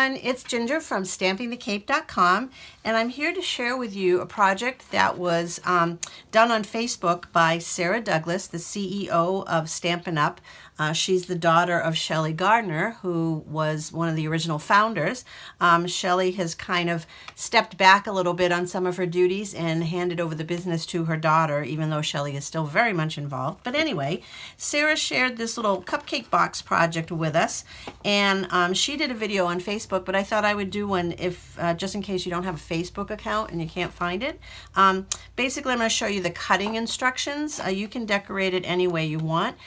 everyone, it's Ginger from stampingthecape.com, and I'm here to share with you a project that was done on Facebook by Sara Douglas, the CEO of Stampin' Up. She's the daughter of Shelley Gardner, who was one of the original founders. Shelley has kind of stepped back a little bit on some of her duties and handed over the business to her daughter, even though Shelley is still very much involved. But anyway, Sara shared this little cupcake box project with us, and she did a video on Facebook, but I thought I would do one if just in case you don't have a Facebook account and you can't find it. Basically, I'm going to show you the cutting instructions. You can decorate it any way you want.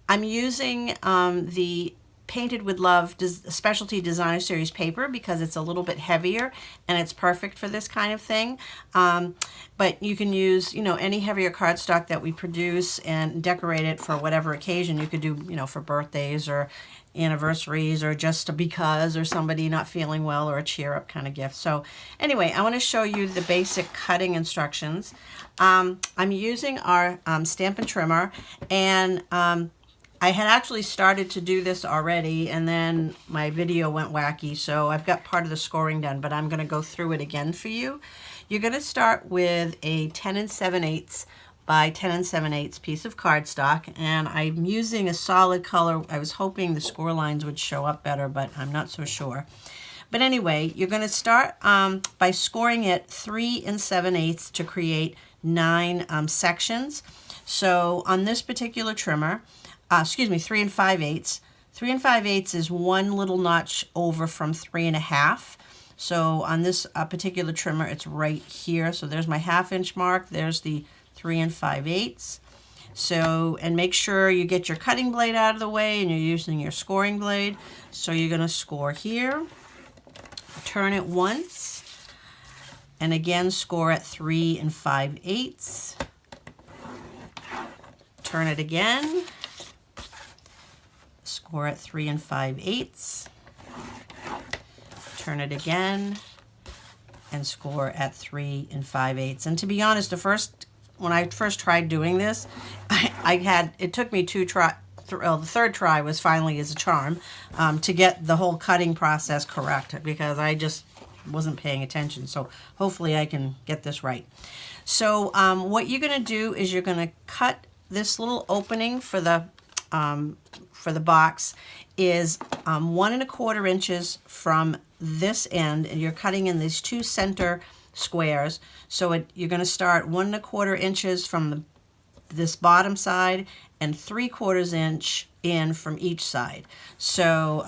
I'm using the Painted with Love Specialty Designer Series paper because it's a little bit heavier and it's perfect for this kind of thing. But you can use, any heavier cardstock that we produce and decorate it for whatever occasion. You could do, for birthdays or anniversaries or just a because or somebody not feeling well or a cheer up kind of gift. So anyway, I want to show you the basic cutting instructions. I'm using our Stampin' Trimmer, and I had actually started to do this already, and then my video went wacky, so I've got part of the scoring done, but I'm going to go through it again for you. You're going to start with a 10 7/8 by 10 7/8 piece of cardstock, and I'm using a solid color. I was hoping the score lines would show up better, but I'm not so sure. But anyway, you're going to start by scoring it 3 7/8 to create 9 sections. So on this particular trimmer, 3 5/8. 3 5/8 is one little notch over from 3 1/2. So on this particular trimmer, it's right here. So there's my 1/2 inch mark. There's the 3 5/8. So, and make sure you get your cutting blade out of the way and you're using your scoring blade. So you're going to score here, turn it once, and again score at 3 5/8. Turn it again. Score at 3 5/8. Turn it again and score at 3 5/8. And to be honest, when I first tried doing this, it took me 2 tries. The third try was finally as a charm to get the whole cutting process correct, because I just wasn't paying attention. So hopefully I can get this right. So what you're going to do is you're going to cut this little opening for the box is 1 1/4 inches from this end, and you're cutting in these 2 center squares. So you're going to start 1 1/4 inches from this bottom side and 3/4 inch in from each side. So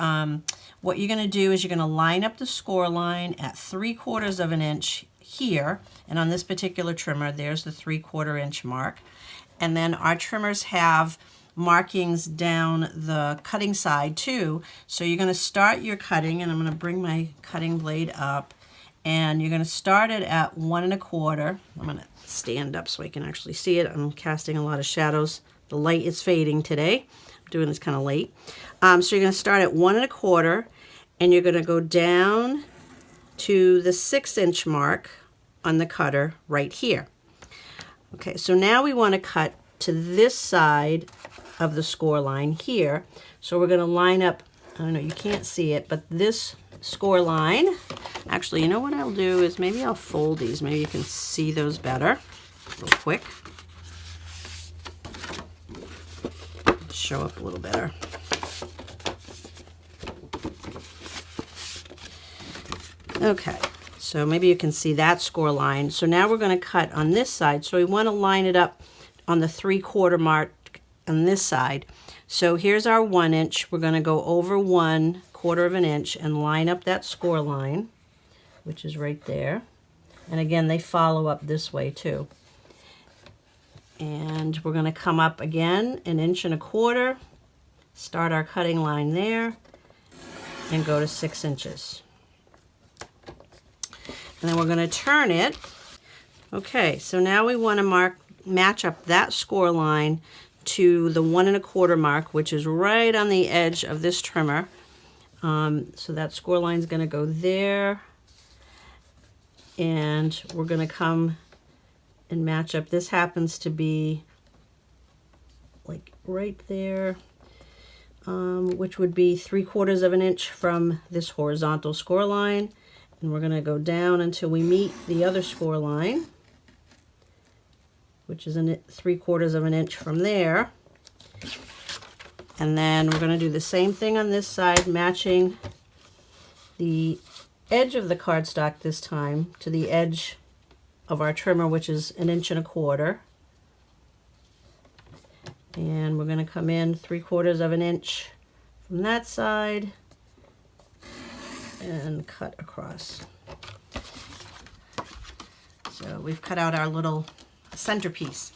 what you're going to do is you're going to line up the score line at 3/4 inch here, and on this particular trimmer, there's the 3/4 inch mark. And then our trimmers have markings down the cutting side too. So you're going to start your cutting, and I'm going to bring my cutting blade up, and you're going to start it at 1 1/4. I'm going to stand up so I can actually see it. I'm casting a lot of shadows. The light is fading today. I'm doing this kind of late. So you're going to start at 1 1/4, and you're going to go down to the 6 inch mark on the cutter right here. Okay, so now we want to cut to this side of the score line here. So we're going to line up, I don't know, you can't see it, but this score line, actually, you know what I'll do is maybe I'll fold these. Maybe you can see those better real quick. Show up a little better. Okay, so maybe you can see that score line. So now we're going to cut on this side. So we want to line it up on the 3/4 mark on this side. So here's our 1 inch. We're going to go over 1/4 inch and line up that score line, which is right there. And again, they follow up this way too. And we're going to come up again 1 1/4 inch, start our cutting line there, and go to 6 inches. And then we're going to turn it. Okay, so now we want to match up that score line to the 1 1/4 mark, which is right on the edge of this trimmer. So that score line is going to go there, and we're going to come and match up. This happens to be like right there. which would be 3/4 of an inch from this horizontal score line. And we're going to go down until we meet the other score line, which is 3/4 of an inch from there. And then we're going to do the same thing on this side, matching the edge of the cardstock this time to the edge of our trimmer, which is 1.25 inches. And we're going to come in 3/4 of an inch from that side and cut across. So we've cut out our little centerpiece.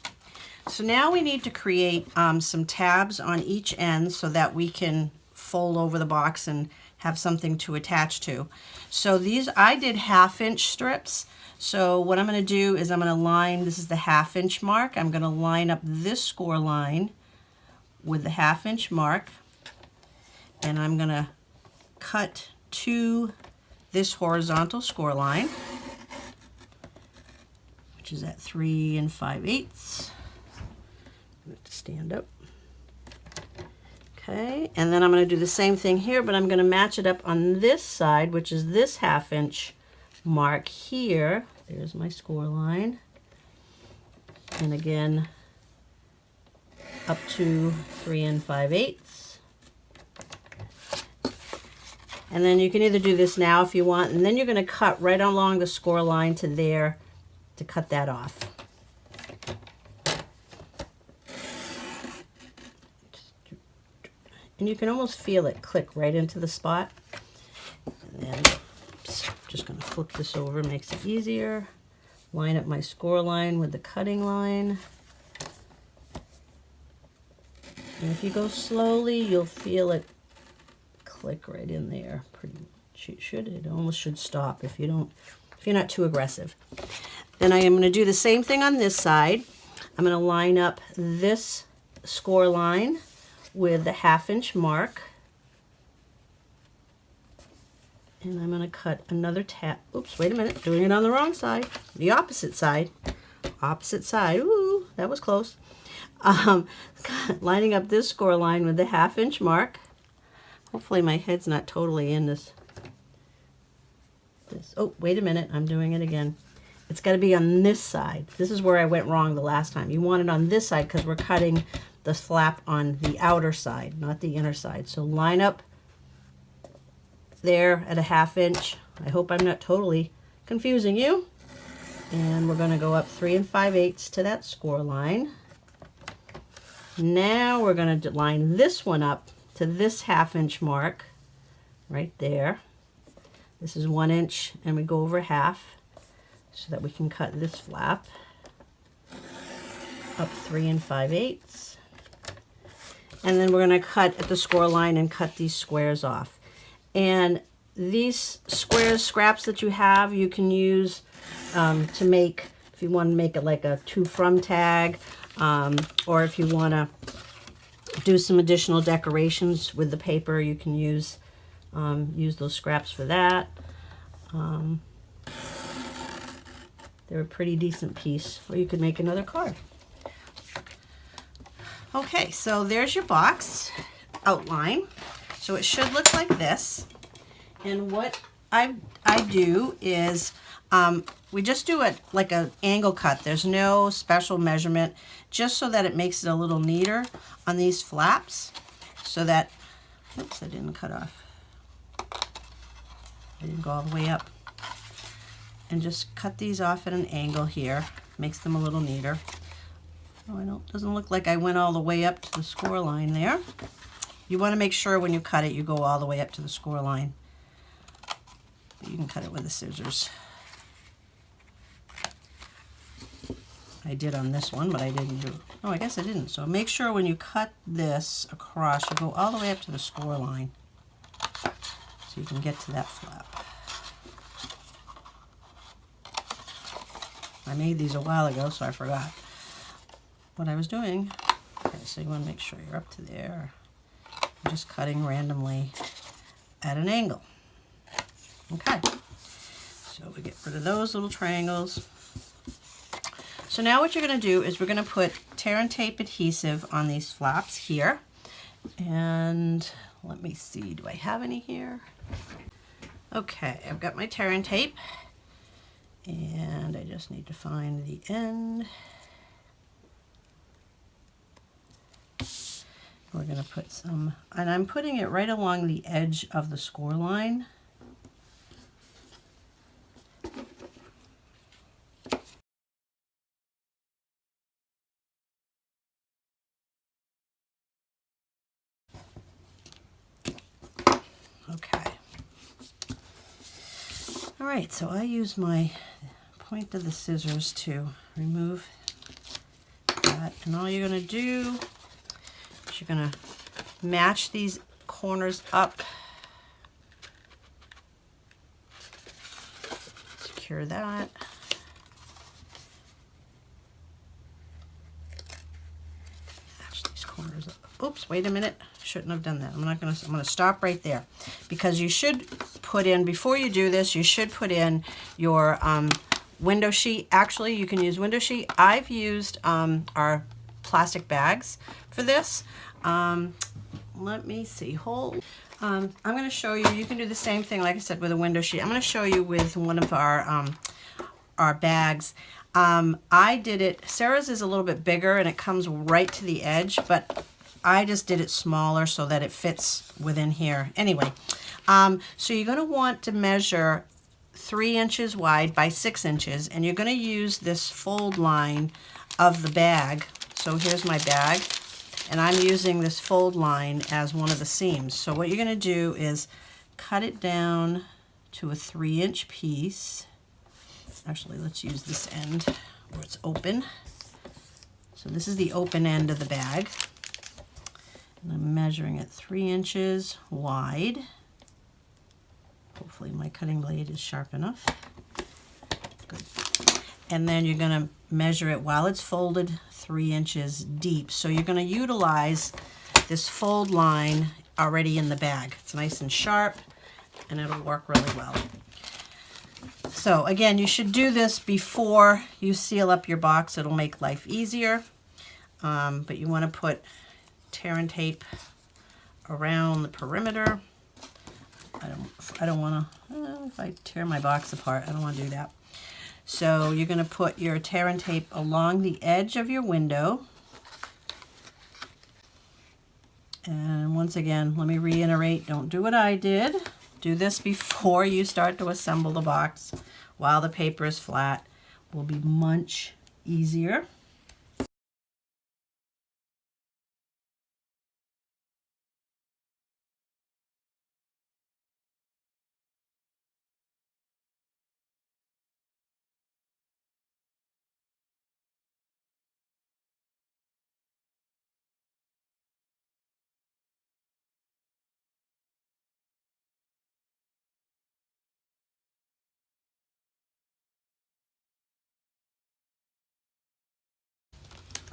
So now we need to create some tabs on each end so that we can fold over the box and have something to attach to. So these, I did 1/2 inch strips. So what I'm going to do is I'm going to line, this is the 1/2 inch mark, I'm going to line up this score line with the 1/2 inch mark, and I'm going to cut to this horizontal score line, which is at 3 5/8. I have to stand up. Okay, and then I'm going to do the same thing here, but I'm going to match it up on this side, which is this 1/2 inch mark here. There's my score line. And again, up to 3 5/8. And then you can either do this now if you want, and then you're going to cut right along the score line to there to cut that off. And you can almost feel it click right into the spot. And then, oops, I'm just going to flip this over, makes it easier. Line up my score line with the cutting line. And if you go slowly, you'll feel it click right in there. Pretty should, it almost should stop if you're not too aggressive. Then I am going to do the same thing on this side. I'm going to line up this score line with the 1/2 inch mark, and I'm going to cut another tab. Oops, wait a minute, doing it on the wrong side. The opposite side. Opposite side. Ooh, that was close. Lining up this score line with the 1/2 inch mark. Hopefully my head's not totally in this. Oh, wait a minute, I'm doing it again. It's got to be on this side. This is where I went wrong the last time. You want it on this side because we're cutting the flap on the outer side, not the inner side. So line up there at a 1/2 inch. I hope I'm not totally confusing you. And we're going to go up 3 5/8 to that score line. Now we're going to line this one up to this 1/2 inch mark right there. This is 1 inch, and we go over half so that we can cut this flap up 3 5/8. And then we're going to cut at the score line and cut these squares off. And these squares, scraps that you have, you can use to make, if you want to make it like a to from tag, or if you want to do some additional decorations with the paper, you can use those scraps for that. They're a pretty decent piece, or you could make another card. Okay, so there's your box outline. So it should look like this. And what I do is we just do it like an angle cut. There's no special measurement, just so that it makes it a little neater on these flaps. So that, oops, I didn't cut off. I didn't go all the way up. And just cut these off at an angle here. Makes them a little neater. Oh, doesn't look like I went all the way up to the score line there. You want to make sure when you cut it, you go all the way up to the score line. You can cut it with the scissors. I did on this one, but I didn't do. Oh, I guess I didn't. So make sure when you cut this across, you go all the way up to the score line, so you can get to that flap. I made these a while ago, so I forgot what I was doing. Okay, so you want to make sure you're up to there. I'm just cutting randomly at an angle. Okay, so we get rid of those little triangles. So now what you're going to do is we're going to put tear and tape adhesive on these flaps here. And let me see, do I have any here? Okay, I've got my tearing tape, and I just need to find the end. We're going to put some, and I'm putting it right along the edge of the score line. Okay. All right, so I use my point of the scissors to remove that. And all you're going to do is you're going to match these corners up. Secure that. Match these corners up. Oops, wait a minute. Shouldn't have done that. I'm going to stop right there, because you should put in, before you do this, you should put in your window sheet. Actually, you can use window sheet. I've used our plastic bags for this. Let me see. I'm going to show you. You can do the same thing, like I said, with a window sheet. I'm going to show you with one of our bags. I did it. Sarah's is a little bit bigger and it comes right to the edge, but I just did it smaller so that it fits within here. Anyway, so you're going to want to measure 3 inches wide by 6 inches, and you're going to use this fold line of the bag. So here's my bag, and I'm using this fold line as one of the seams. So what you're going to do is cut it down to a 3-inch piece. Actually, let's use this end where it's open. So this is the open end of the bag. And I'm measuring it 3 inches wide. Hopefully my cutting blade is sharp enough. Good. And then you're going to measure it while it's folded 3 inches deep. So you're going to utilize this fold line already in the bag. It's nice and sharp, and it'll work really well. So again, you should do this before you seal up your box. It'll make life easier. But you want to put tearing tape around the perimeter. I don't want to, if I tear my box apart, I don't want to do that. So you're going to put your tearing tape along the edge of your window. And once again, let me reiterate, don't do what I did. Do this before you start to assemble the box. While the paper is flat, will be much easier.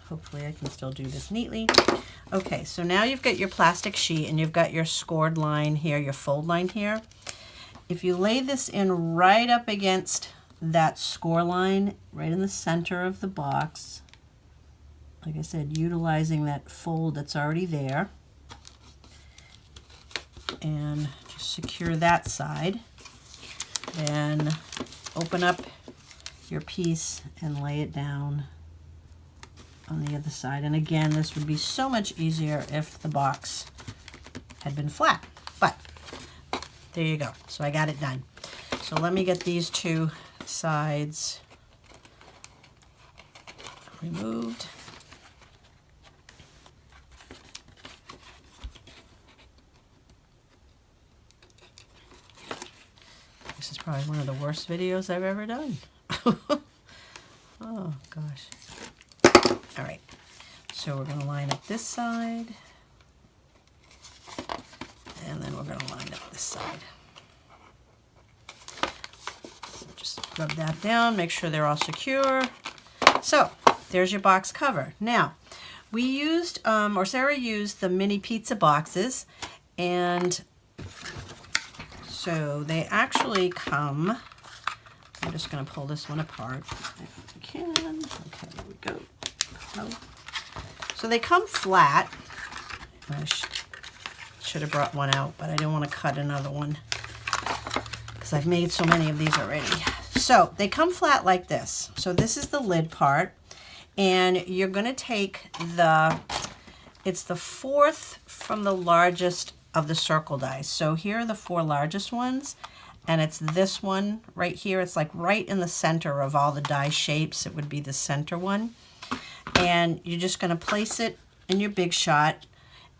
Hopefully I can still do this neatly. Okay, so now you've got your plastic sheet and you've got your scored line here, your fold line here. If you lay this in right up against that score line, right in the center of the box, like I said, utilizing that fold that's already there, and just secure that side, then open up your piece and lay it down on the other side. And again, this would be so much easier if the box had been flat, but there you go. So I got it done. So let me get these two sides removed. This is probably one of the worst videos I've ever done. Oh gosh. All right, so we're going to line up this side, and then we're going to line up this side. So just rub that down, make sure they're all secure. So there's your box cover. Now, we used, or Sarah used, the mini pizza boxes, and so they actually come, I'm just going to pull this one apart if I can. Okay, there we go. So they come flat. Should have brought one out, but I didn't want to cut another one because I've made so many of these already. So they come flat like this. So this is the lid part, and you're going to take it's the fourth from the largest of the circle dies. So here are the 4 largest ones, and it's this one right here. It's like right in the center of all the die shapes. It would be the center one. And you're just going to place it in your Big Shot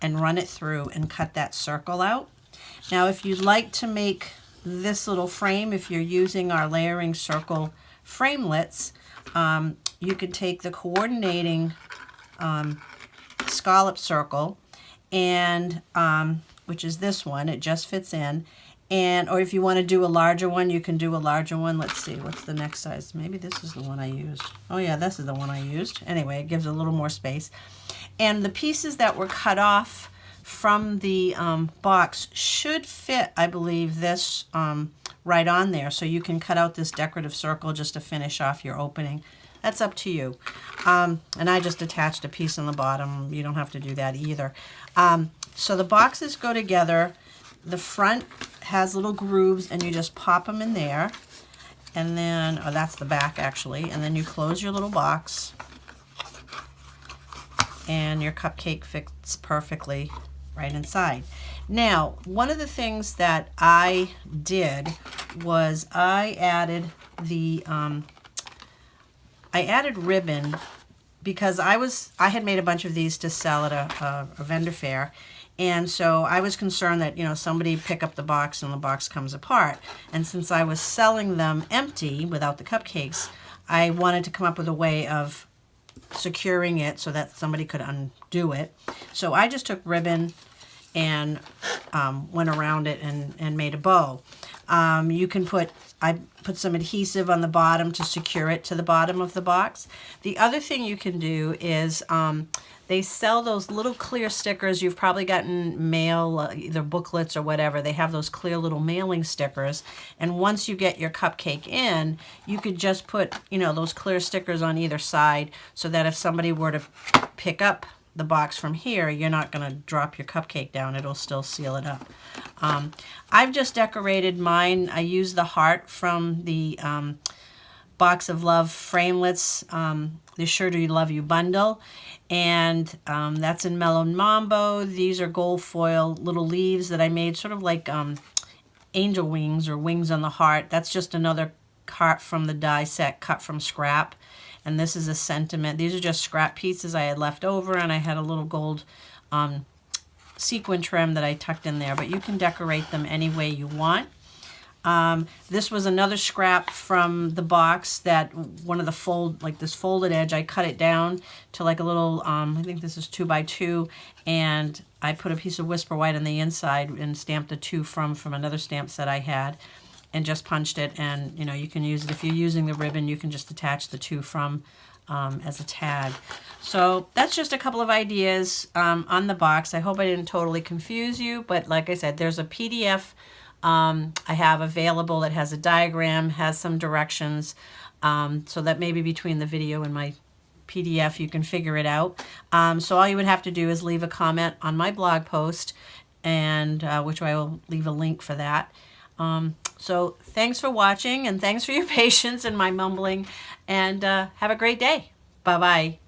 and run it through and cut that circle out. Now, if you'd like to make this little frame, if you're using our layering circle framelits, you could take the coordinating scallop circle, and which is this one, it just fits in. And or if you want to do a larger one, you can do a larger one. Let's see, what's the next size? Maybe this is the one I used. Oh yeah, this is the one I used. Anyway, it gives a little more space. And the pieces that were cut off from the box should fit, I believe, this right on there. So you can cut out this decorative circle just to finish off your opening. That's up to you. And I just attached a piece on the bottom. You don't have to do that either. So the boxes go together. The front has little grooves, and you just pop them in there. And then, oh, that's the back actually. And then you close your little box, and your cupcake fits perfectly right inside. Now, one of the things that I did was I added ribbon, because I had made a bunch of these to sell at a vendor fair. And so I was concerned that, somebody pick up the box and the box comes apart. And since I was selling them empty without the cupcakes, I wanted to come up with a way of securing it so that somebody could undo it. So I just took ribbon and went around it and made a bow. I put some adhesive on the bottom to secure it to the bottom of the box. The other thing you can do is they sell those little clear stickers. You've probably gotten mail, either booklets or whatever. They have those clear little mailing stickers. And once you get your cupcake in, you could just put, those clear stickers on either side so that if somebody were to pick up the box from here, you're not going to drop your cupcake down. It'll still seal it up. I've just decorated mine. I used the heart from the Box of Love framelits, the Sure Do Love You bundle, and that's in Mellow Mambo. These are gold foil little leaves that I made, sort of like angel wings or wings on the heart. That's just another heart from the die set cut from scrap. And this is a sentiment. These are just scrap pieces I had left over, and I had a little gold sequin trim that I tucked in there, but you can decorate them any way you want. This was another scrap from the box that one of the this folded edge, I cut it down to like a little, I think this is 2x2, and I put a piece of Whisper White on the inside and stamped a 2 from another stamp set I had, and just punched it. And you can use it if you're using the ribbon. You can just attach the 2 from as a tag. So that's just a couple of ideas on the box. I hope I didn't totally confuse you, but like I said, there's a PDF I have available that has a diagram, has some directions, so that maybe between the video and my PDF you can figure it out. So all you would have to do is leave a comment on my blog post, and which I will leave a link for that. So thanks for watching, and thanks for your patience and my mumbling, and have a great day. Bye-bye.